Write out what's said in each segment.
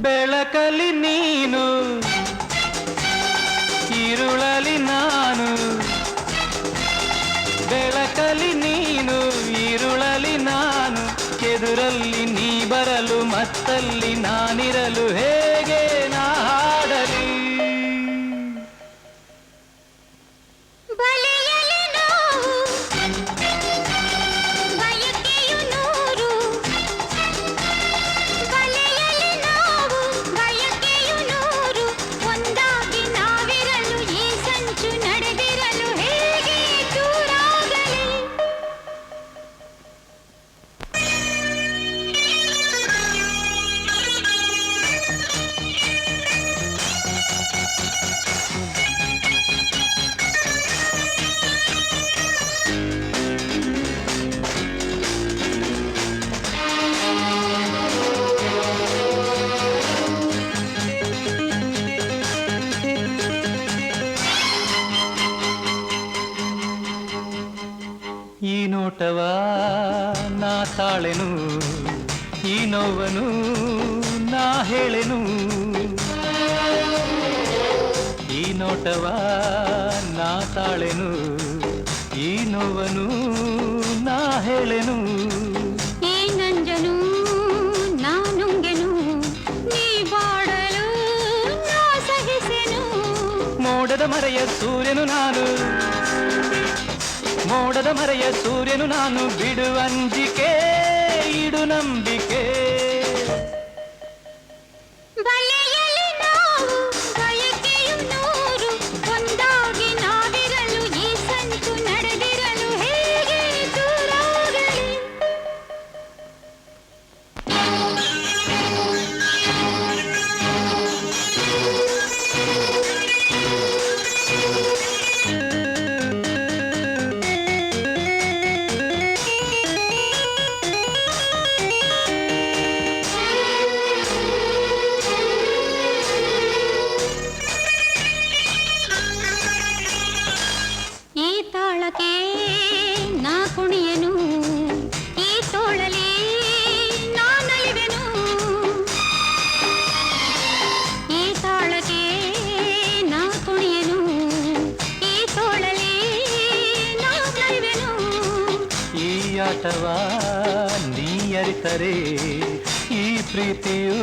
ಬೆಳಕಲಿ ನೀನು ಇರುಳಲಿ ನಾನು, ಬೆಳಕಲಿ ನೀನು ಇರುಳಲಿ ನಾನು, ಎದುರಲ್ಲಿ ನೀ ಬರಲು ಮತ್ತಲ್ಲಿ ನಾನಿರಲು ಹೇಗೆ ನಾ ಹಾಡಲಿ. ಈ ನೋಟವ ನಾ ತಾಳೆನು, ಈ ನೋವನು ನಾ ಹೇಳೆನು, ಈ ನೋಟವ ನಾ ತಾಳೆನು, ಈ ನೋವನು ನಾ ಹೇಳೆನು. ಈ ನಂಜನು ನಾನುಂಗೆನು, ನೀ ಬಾಡಲು ನಾ ಸಹಿಸೆನು. ಮೋಡದ ಮರೆಯ ಸೂರ್ಯನು ನಾನು, ಮೋಡದ ಮರೆಯ ಸೂರ್ಯನು ನಾನು, ಬಿಡುವಂಜಿಕೆ ಇಡು ನಂಬಿಕೆ. ಬಲೆಯಲ್ಲಿ ನಾವು ಬಯಕೆಯು ನೂರು, ಒಂದಾಗಿ ನಾವಿರಲು ಈ ಸಂಚು ನಡೆದಿರಲು ಹೇಗೆ ದೂರಾಗಲಿ. ಈ ತಾಳಕ್ಕೆ ನಾ ಕುಣಿಯನು, ಈ ತೋಳಲಿ ನಾ ನಲಿವೆನು. ಈ ತಾಳಕ್ಕೆ ನಾ ಕುಣಿಯನು, ಈ ತೋಳಲಿ ನಾ ನಲಿವೆನು. ಈ ಆಟವ ನೀ ಅರಿತರೆ ಈ ಪ್ರೀತಿಯು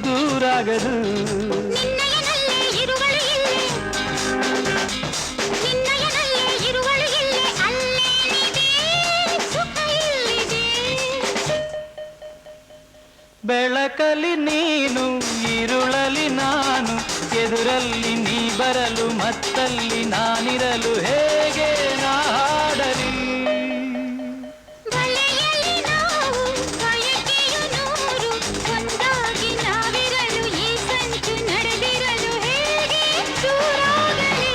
ದೂರಾಗದು. ನಿನ್ನಯನಲ್ಲೇ ಇರುವಳು ಇಲ್ಲೇ, ನಿನ್ನಯನಲ್ಲೇ ಇರುವಳು ಇಲ್ಲೇ, ಅಲ್ಲೇನಿದೆ ಸುಖ ಇಲ್ಲಿದೆ. ಬೆಳಕಲಿ ನೀನು ಇರುಳಲಿ ನಾನು, ಎದುರಲ್ಲಿ ನೀ ಬರಲು ಮತ್ತಲ್ಲಿ ನಾನಿರಲು ಹೇಗೆ ನಾ ಹಾಡಲಿ. ಬಲೆಯಲ್ಲಿ ನಾವು ಬಯಕೆಯು ನೂರು, ಒಂದಾಗಿ ನಾವಿರಲು ಈ ಸಂಚು ನಡೆದಿರಲು ಹೇಗೆ ದೂರಾಗಲಿ.